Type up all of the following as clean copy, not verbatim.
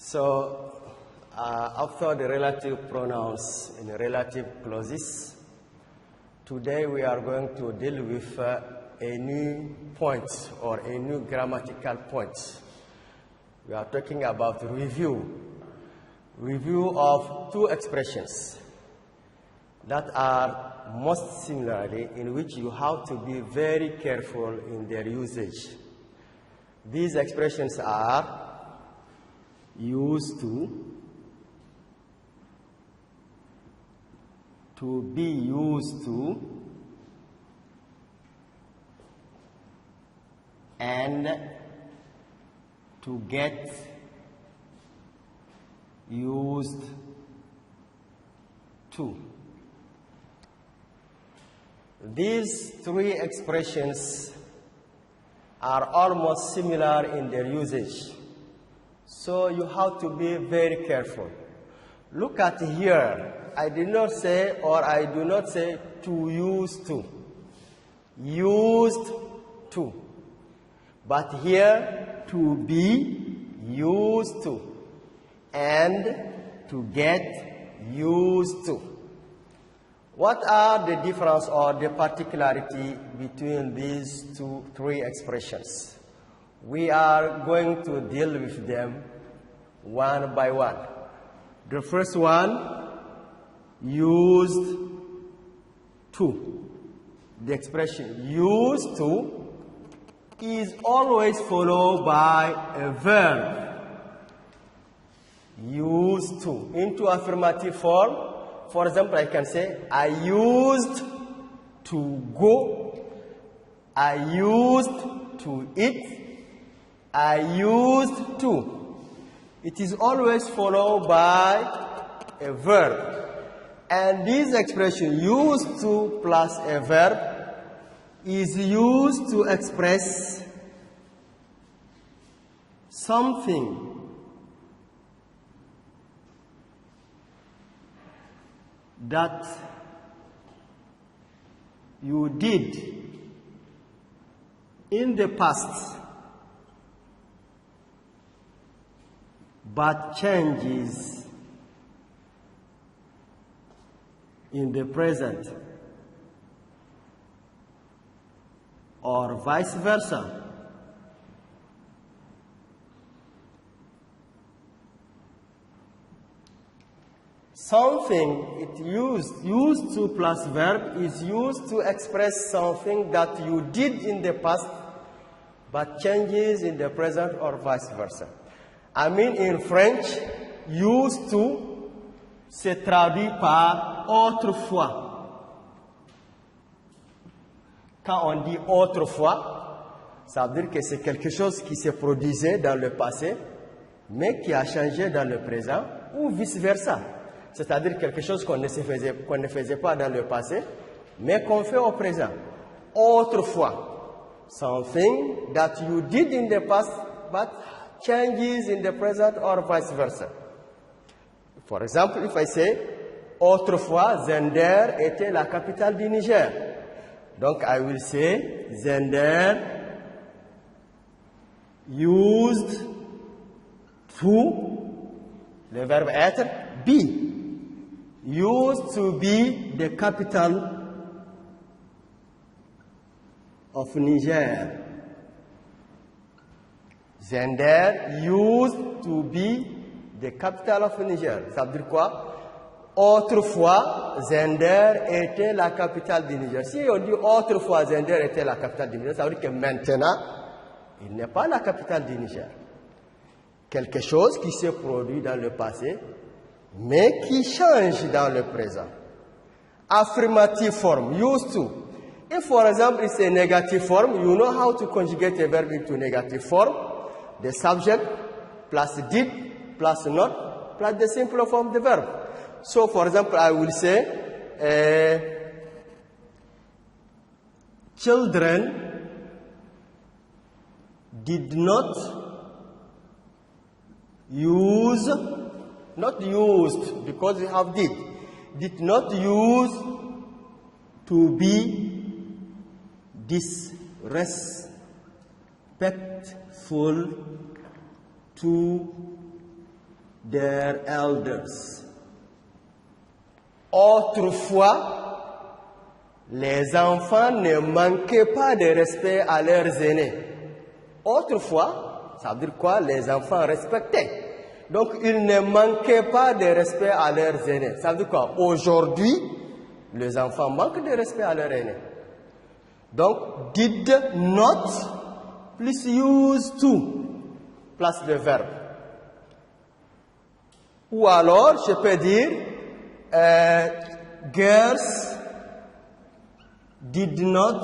So, after the relative pronouns in relative clauses, today we are going to deal with a new point or a new grammatical point. We are talking about review of two expressions that are most similarly in which you have to be very careful in their usage. These expressions are used to be used to, and to get used to. These three expressions are almost similar in their usage, so you have to be very careful. Look at here. I did not say, or I do not say, to use to. Used to. But here, to be used to. And to get used to. What are the difference or the particularity between these three expressions? We are going to deal with them one by one. The first one, used to. The expression used to is always followed by a verb. Used to. Into affirmative form, for example, I can say, I used to go. I used to eat. I used to. It is always followed by a verb. And this expression, used to plus a verb, is used to express something that you did in the past but changes in the present, or vice versa. Something, it used to plus verb is used to express something that you did in the past but changes in the present, or vice versa. I mean, in French, used to se traduit par autrefois. Quand on dit autrefois, ça veut dire que c'est quelque chose qui se produisait dans le passé, mais qui a changé dans le présent, ou vice-versa. C'est-à-dire quelque chose qu'on ne faisait pas dans le passé, mais qu'on fait au présent. Autrefois, something that you did in the past, but changes in the present, or vice versa. For example, if I say, autrefois, Zender était la capitale du Niger. Donc, I will say, Zender used to, le verbe être, be. Used to be the capital of Niger. Zender used to be the capital of Niger. Ça veut dire quoi? Autrefois, Zender était la capitale du Niger. Si on dit autrefois, Zender était la capitale du Niger, ça veut dire que maintenant, il n'est pas la capitale du Niger. Quelque chose qui s'est produit dans le passé, mais qui change dans le présent. Affirmative form, used to. If, for example, it's a negative form, you know how to conjugate a verb into negative form. The subject plus did plus not plus the simple form of the verb. So, for example, I will say, children did not use, not used, because we have did not use to be disrespectful to their elders. Autrefois, les enfants ne manquaient pas de respect à leurs aînés. Autrefois, ça veut dire quoi? Les enfants respectaient. Donc, ils ne manquaient pas de respect à leurs aînés. Ça veut dire quoi? Aujourd'hui, les enfants manquent de respect à leurs aînés. Donc, did not plus use to, place le verbe. Ou alors, je peux dire, girls did not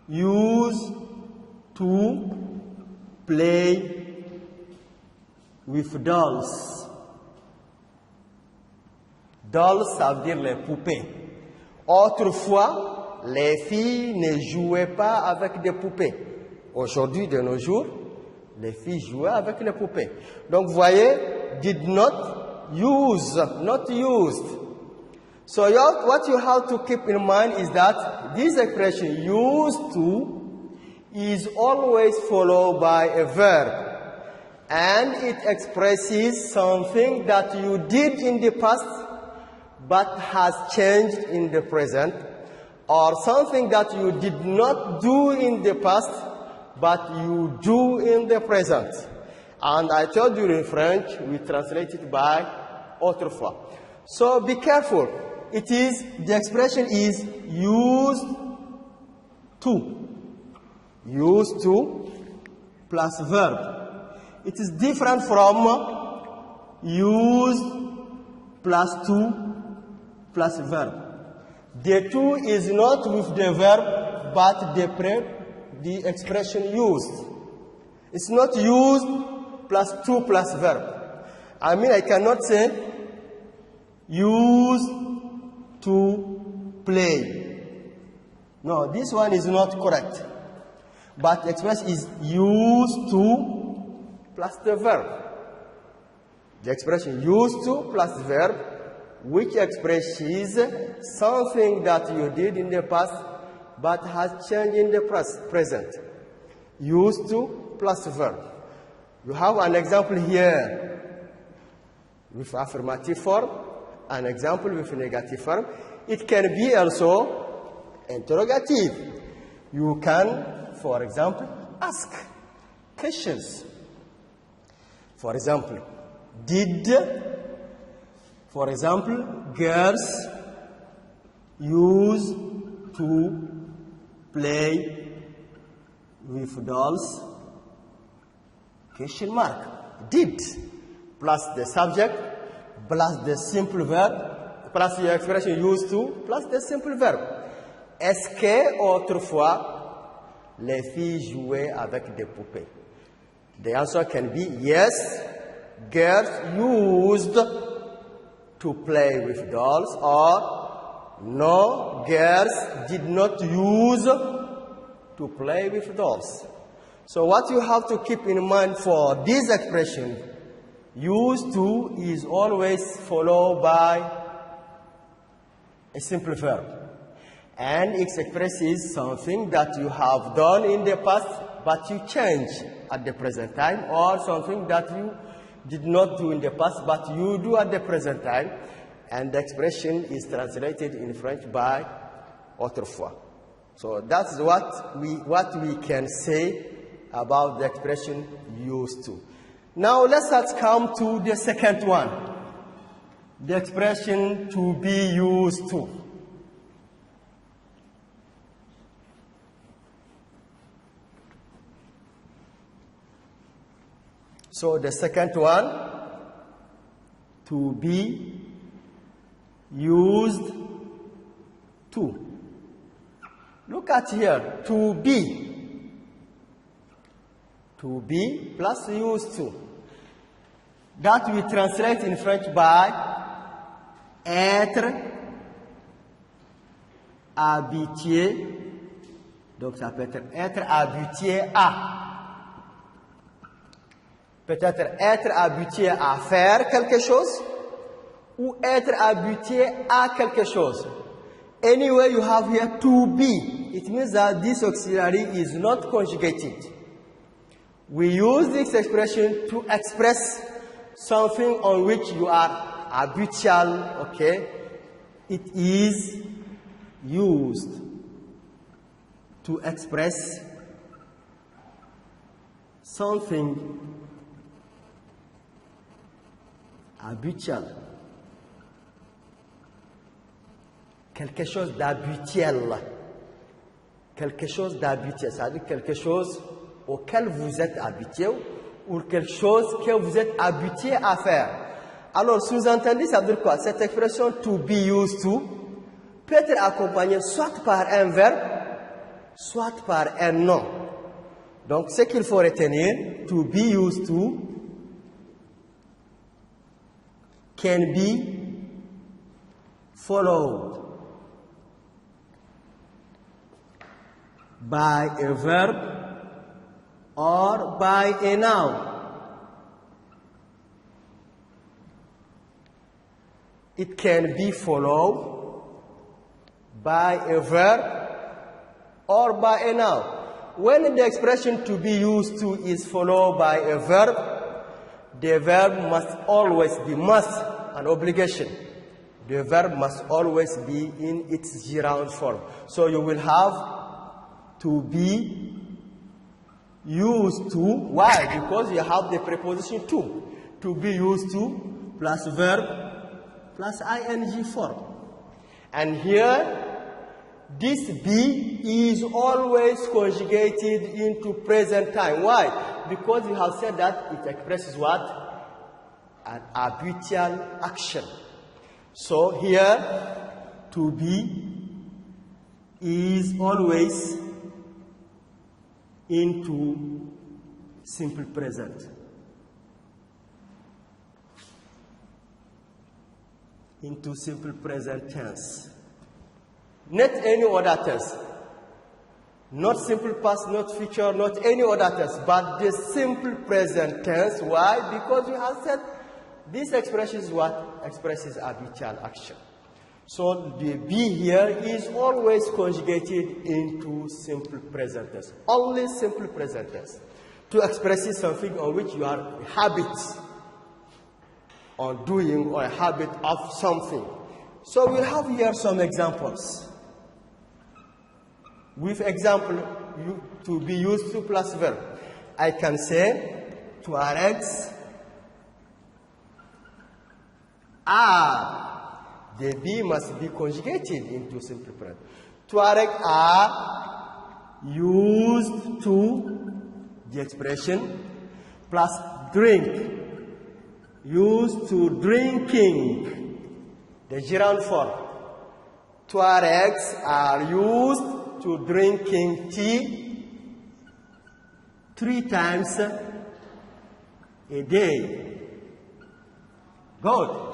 use to play with dolls. Dolls, ça veut dire les poupées. Autrefois, les filles ne jouaient pas avec des poupées. Aujourd'hui, de nos jours, les filles jouaient avec les poupées. Donc, vous voyez, did not use, not used. So what you have to keep in mind is that this expression used to is always followed by a verb. And it expresses something that you did in the past but has changed in the present, or something that you did not do in the past but you do in the present. And I told you in French, we translate it by autrefois. So be careful. The expression is used to. Used to plus verb. It is different from used plus to plus verb. The to is not with the verb, but the expression used. It's not used plus to plus verb. I cannot say used to play. No, this one is not correct. But the expression is used to plus the verb. The expression used to plus verb, which expresses something that you did in the past but has changed in the present. Used to plus verb. You have an example here with affirmative form, an example with negative form. It can be also interrogative. You can, for example, ask questions. For example, girls used to play with dolls? Question mark. Did plus the subject plus the simple verb plus the expression used to plus the simple verb. Est-ce que autrefois les filles jouaient avec des poupées? The answer can be yes, girls used to play with dolls, or no, girls did not use to play with dolls. So what you have to keep in mind for this expression, used to is always followed by a simple verb. And it expresses something that you have done in the past, but you change at the present time, or something that you did not do in the past, but you do at the present time. And the expression is translated in French by autrefois. So that's what we can say about the expression used to. Now let's come to the second one. The expression to be used to. So the second one, to be used to. Look at here, to be. To be plus used to. That we translate in French by être habitué. Donc ça peut être habitué à. Peut-être être habitué à faire quelque chose ou être habitué à quelque chose. Anyway, you have here to be. It means that this auxiliary is not conjugated. We use this expression to express something on which you are habitual, okay, it is used to express something habituel. Quelque chose d'habituel. Quelque chose d'habituel, c'est-à-dire quelque chose auquel vous êtes habitué ou quelque chose que vous êtes habitué à faire. Alors, sous-entendu, ça veut dire quoi? Cette expression to be used to peut être accompagnée soit par un verbe, soit par un nom. Donc, ce qu'il faut retenir, to be used to can be followed by a verb or by a noun. It can be followed by a verb or by a noun. When the expression to be used to is followed by a verb, the verb must always be an obligation. The verb must always be in its gerund form. So you will have to be used to. Why? Because you have the preposition to. To be used to plus verb plus ing form. And here, this be is always conjugated into present time. Why? Because we have said that it expresses what? An habitual action. So here, to be is always into simple present. Into simple present tense. Not any other tense. Not simple past, not future, not any other tense, but the simple present tense. Why? Because we have said this expression is what expresses habitual action. So the be here is always conjugated into simple present tense. Only simple present tense. To express something on which you are habits on doing or a habit of something. So we'll have here some examples. With example, to be used to plus verb. I can say, Tuaregs are. The be must be conjugated into simple present. Tuareg are used to the expression plus drink. Used to drinking. The gerund form. Tuaregs are used to drinking tea 3 times a day. Good.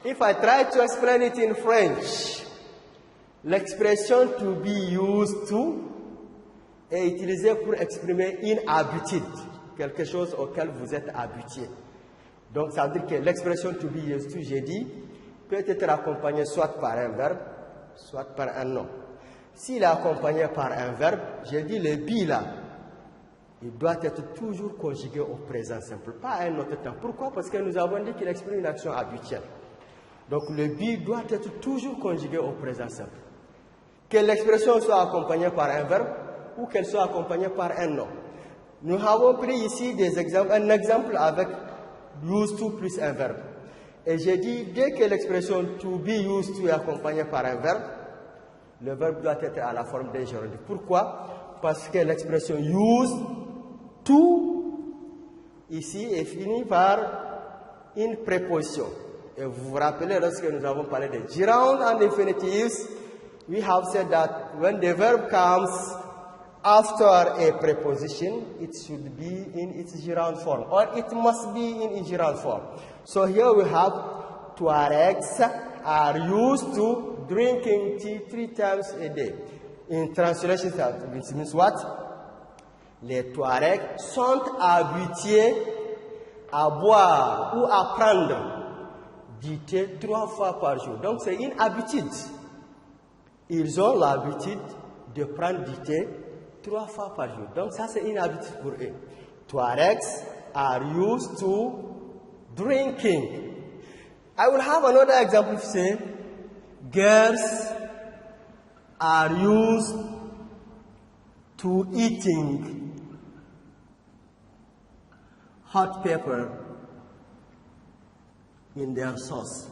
If I try to explain it in French, l'expression to be used to est utilisée pour exprimer une habitude, quelque chose auquel vous êtes habitué. Donc ça veut dire que l'expression to be used to, j'ai dit, peut être accompagnée soit par un verbe, soit par un nom. S'il est accompagné par un verbe, j'ai dit le be là, il doit être toujours conjugué au présent simple, pas à un autre temps. Pourquoi? Parce que nous avons dit qu'il exprime une action habituelle. Donc le be doit être toujours conjugué au présent simple. Que l'expression soit accompagnée par un verbe ou qu'elle soit accompagnée par un nom. Nous avons pris ici un exemple avec used to plus un verbe. Et j'ai dit, dès que l'expression to be used to est accompagnée par un verbe, le verbe doit être à la forme d'un gerund. Pourquoi? Parce que l'expression use to ici est finie par une préposition. Et vous vous rappelez, lorsque nous avons parlé de gerund and infinitives, we have said that when the verb comes after a preposition, it should be in its gerund form, or it must be in its gerund form. So here we have Tuaregs are used to drinking tea 3 times a day. In translation, it means what? Les Touaregs sont habitués à boire ou à prendre du thé 3 fois par jour. Donc c'est une habitude. Ils ont l'habitude de prendre du thé 3 fois par jour. Donc ça c'est une habitude pour eux. Touaregs are used to drinking. I will have another example to say, girls are used to eating hot pepper in their sauce.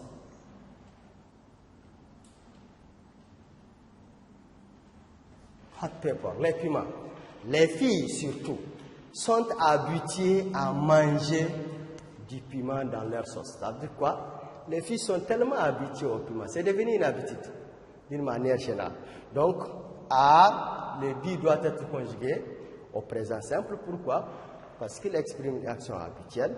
Hot pepper, les piments. Les filles surtout sont habituées à manger du piment dans leur sauce. Ça veut dire quoi? Les filles sont tellement habituées au piment, c'est devenu une habitude d'une manière générale. Donc, A, le be doit être conjugué au présent simple. Pourquoi? Parce qu'il exprime une action habituelle.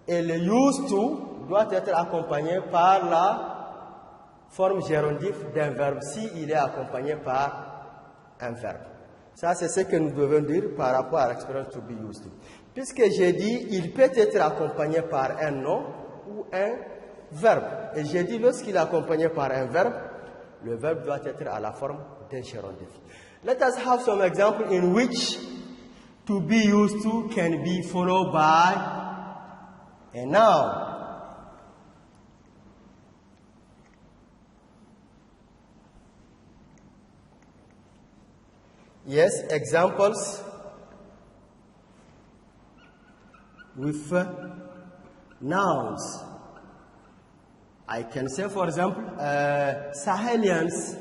Et le used to doit être accompagné par la forme gérondique d'un verbe si il est accompagné par un verbe. Ça, c'est ce que nous devons dire par rapport à l'expression to be used to. Puisque j'ai dit, il peut être accompagné par un nom ou un verbe. Et j'ai dit, lorsqu'il est accompagné par un verbe, le verbe doit être à la forme d'un gérondif. Let us have some example in which to be used to can be followed by a noun. Yes, examples with nouns. I can say, for example, Sahelians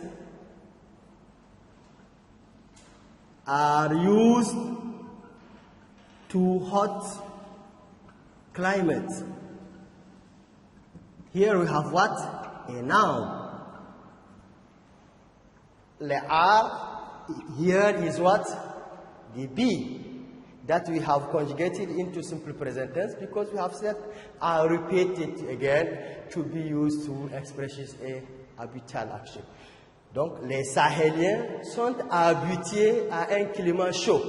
are used to hot climate. Here we have what? A noun. Le R here is what? The be that we have conjugated into simple present tense because we have said, I'll repeat it again, to be used to expresses a habitual action. Donc, les Sahéliens sont habitués à un climat chaud.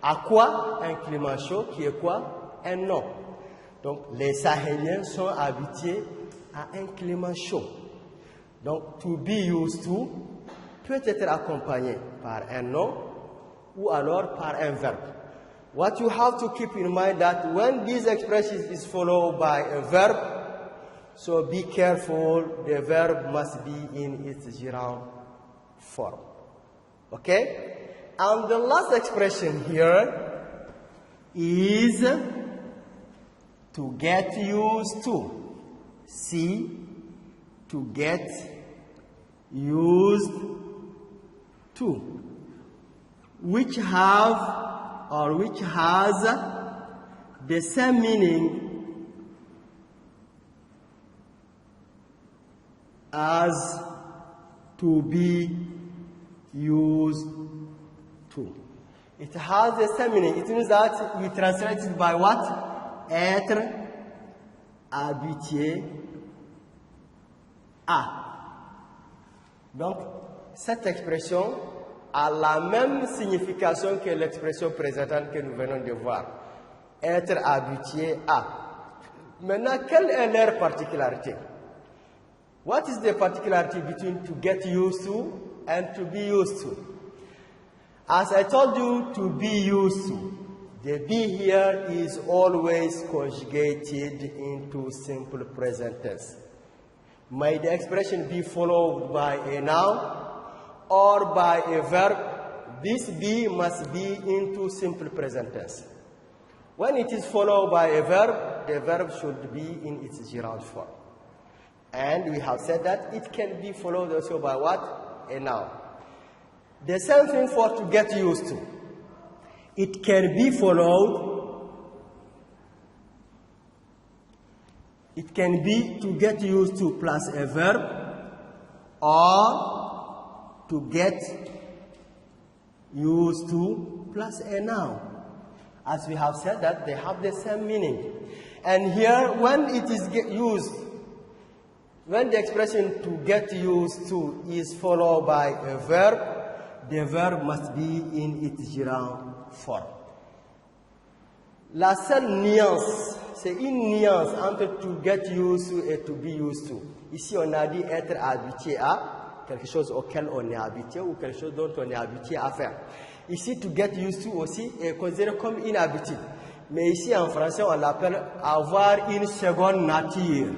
À quoi? Un climat chaud qui est quoi? Un nom. Donc, les Sahéliens sont habitués à un climat chaud. Donc, to be used to peut être accompagné par un nom ou alors par un verbe. What you have to keep in mind that when this expression is followed by a verb, so be careful, the verb must be in its gerund form. Okay? And the last expression here is to get used to. See, to get used to, which have or which has the same meaning as to be used to. It has the same meaning. It means that we translate it by what? Être habitué à. Donc, cette expression a la même signification que l'expression présentante que nous venons de voir. Être habitué à. Maintenant, quelle est leur particularité? What is the particularity between to get used to and to be used to? As I told you, to be used to, the be here is always conjugated into simple present tense. May the expression be followed by a noun or by a verb, this be must be into simple present tense. When it is followed by a verb, the verb should be in its gerund form. And we have said that it can be followed also by what? A noun. The same thing for to get used to. It can be followed, it can be to get used to plus a verb or to get used to plus a noun. As we have said that they have the same meaning. And here, when it is used, when the expression to get used to is followed by a verb, the verb must be in its gerund form. La seule nuance, c'est une nuance entre to get used to et to be used to. Ici, on a dit être habitué à quelque chose auquel on est habitué ou quelque chose dont on est habitué à faire. Ici, to get used to aussi est considéré comme une habitude. Mais ici en français, on l'appelle avoir une seconde nature.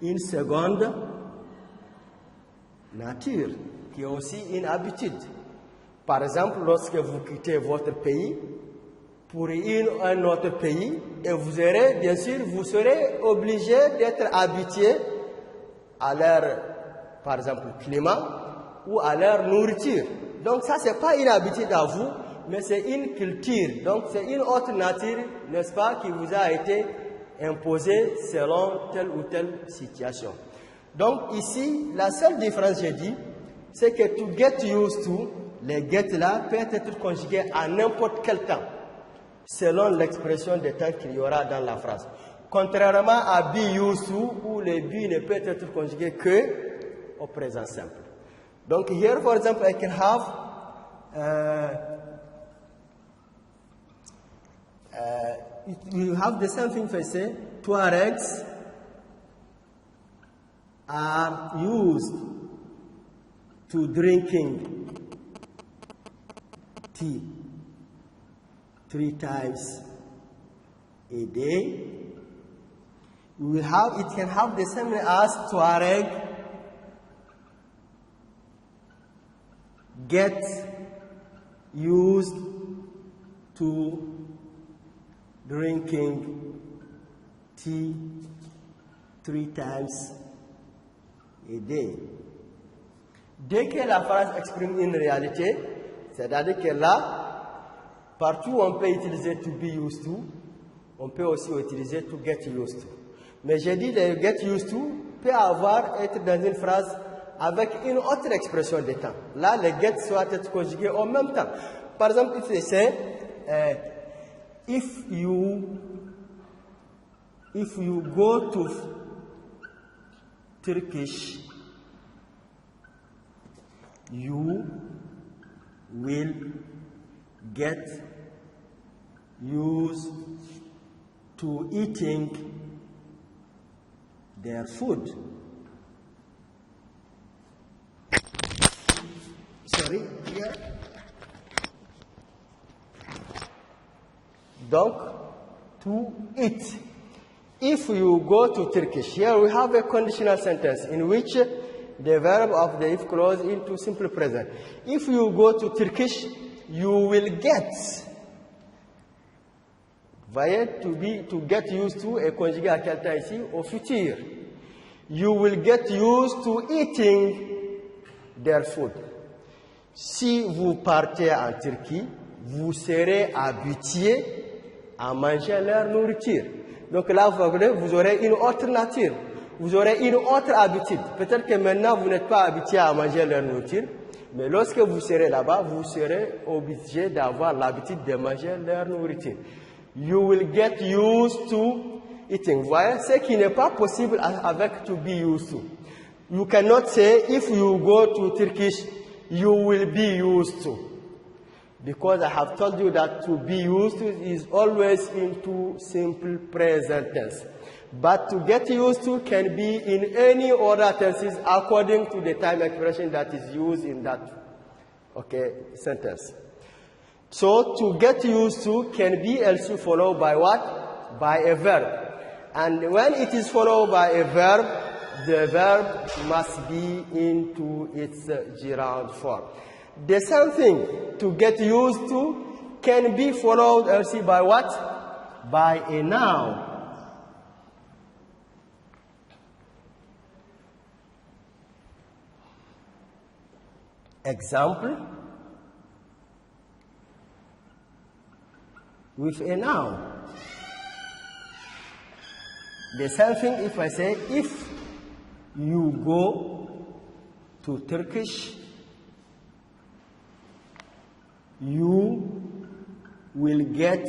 Une seconde nature, qui est aussi une habitude. Par exemple, lorsque vous quittez votre pays pour un autre pays, et vous serez, bien sûr, vous serez obligé d'être habitué à leur, par exemple, climat ou à leur nourriture. Donc ça, c'est pas une habitude à vous, mais c'est une culture. Donc c'est une autre nature, n'est-ce pas, qui vous a été imposée selon telle ou telle situation. Donc ici, la seule différence, j'ai dit, c'est que to get used to, les get là, peut être conjugué à n'importe quel temps, selon l'expression des temps qu'il y aura dans la phrase. Contrairement à be used to, où le be ne peut être conjugué que au présent simple. Donc here, for example, I can have you have the same thing if I say Tuaregs are used to drinking tea 3 times a day. It can have the same as Tuareg get used to drinking tea 3 times a day. Dès que la phrase exprime une réalité, c'est-à-dire que là, partout on peut utiliser to be used to, on peut aussi utiliser to get used to. Mais j'ai dit le get used to peut être dans une phrase avec une autre expression de temps. Là, le get soit être conjugué en même temps. Par exemple, if c'est if you go to Turkish, you will get used to eating their food. Sorry, here. Donc, to eat. If you go to Turkish, here we have a conditional sentence in which the verb of the if clause into simple present. If you go to Turkish, you will get. Voyez, to get used to est conjugué à quel temps ici? Au futur. You will get used to eating their food. Si vous partez en Turquie, vous serez habitué à manger leur nourriture. Donc là, vous aurez une autre nature, vous aurez une autre habitude. Peut-être que maintenant, vous n'êtes pas habitué à manger leur nourriture, mais lorsque vous serez là-bas, vous serez obligé d'avoir l'habitude de manger leur nourriture. You will get used to eating. Vous voyez, ce qui n'est pas possible avec to be used to. You cannot say, if you go to Turkish, you will be used to. Because I have told you that to be used to is always into simple present tense. But to get used to can be in any other tenses according to the time expression that is used in that sentence. So to get used to can be also followed by what? By a verb. And when it is followed by a verb, the verb must be into its gerund form. The same thing, to get used to, can be followed also by what? By a noun. Example, with a noun. The same thing if I say, if you go to Turkish, you will get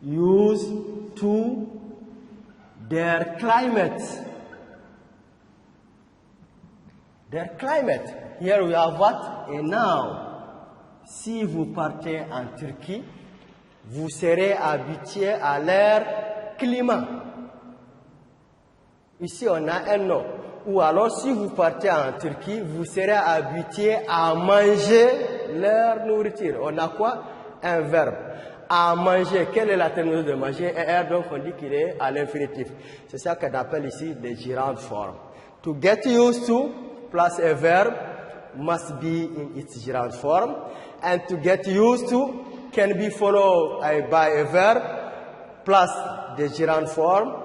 used to their climate. Their climate. Here we have what? A noun. Si vous partez en Turquie, vous serez habitué à leur climat. Ici, on a un nom. Ou alors, si vous partez en Turquie, vous serez habitué à manger leur nourriture. On a quoi? un verbe. À manger, quelle est la terminaison de manger? ER, donc on dit qu'il est à l'infinitif. C'est ça qu'on appelle ici les girantes formes. To get used to plus a verb must be in its gerund form. And to get used to can be followed by a verb plus the gerund form.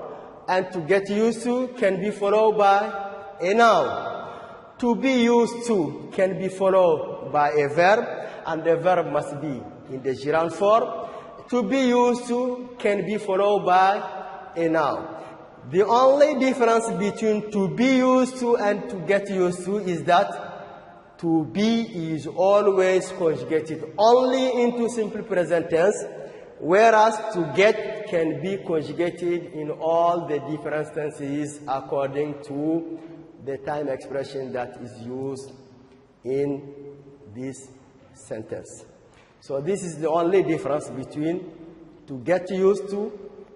And to get used to can be followed by a noun. To be used to can be followed by a verb, and the verb must be in the gerund form. To be used to can be followed by a noun. The only difference between to be used to and to get used to is that to be is always conjugated only into simple present tense, whereas to get can be conjugated in all the different tenses according to the time expression that is used in this sentence. So this is the only difference between to get used to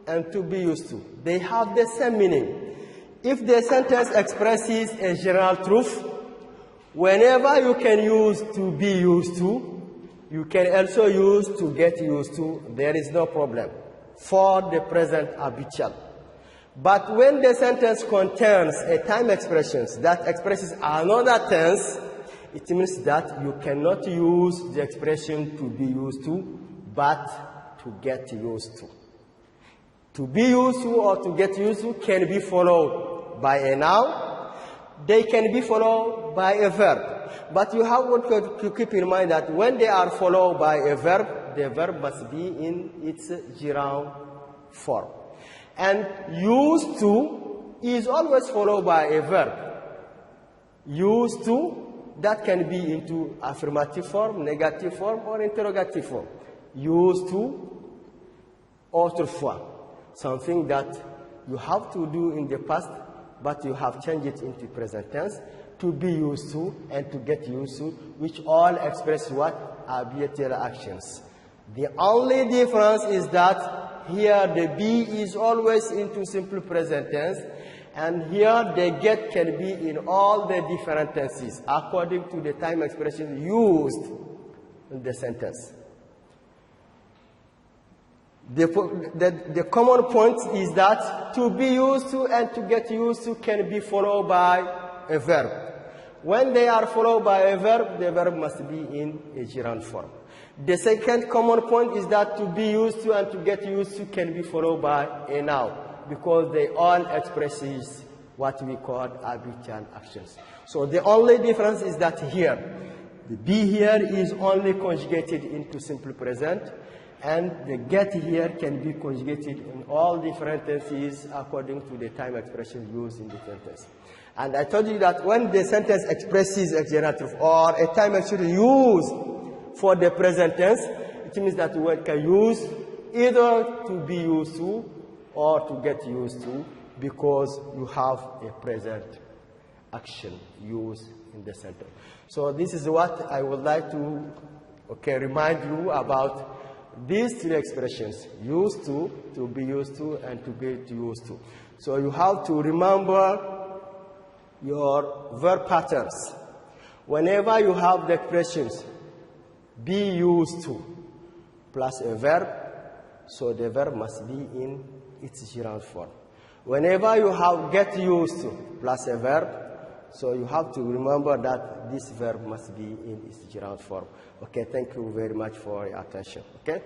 and to be used to. They have the same meaning. If the sentence expresses a general truth, whenever you can use to be used to, you can also use to get used to. There is no problem for the present habitual. But when the sentence contains a time expression that expresses another tense, it means that you cannot use the expression to be used to, but to get used to. To be used to or to get used to can be followed by a noun. They can be followed by a verb. But you have to keep in mind that when they are followed by a verb, the verb must be in its gerund form. And used to is always followed by a verb. Used to, that can be into affirmative form, negative form, or interrogative form. Used to, autrefois, something that you have to do in the past, but you have changed it into present tense. To be used to and to get used to, which all express what? Habitual actions. The only difference is that here the be is always into simple present tense, and here the get can be in all the different tenses according to the time expression used in the sentence. The common point is that to be used to and to get used to can be followed by a verb. When they are followed by a verb, the verb must be in a gerund form. The second common point is that to be used to and to get used to can be followed by a noun, because they all expresses what we call habitual actions. So the only difference is that here, the be here is only conjugated into simple present, and the get here can be conjugated in all different tenses according to the time expression used in the sentence. And I told you that when the sentence expresses a genitive or a time expression used for the present tense, it means that we can use either to be used to or to get used to, because you have a present action used in the sentence. So this is what I would like to remind you about these three expressions: used to be used to, and to get used to. So you have to remember your verb patterns. Whenever you have the expressions be used to plus a verb, so the verb must be in its gerund form. Whenever you have get used to plus a verb, so you have to remember that this verb must be in its gerund form. Okay, thank you very much for your attention. Okay.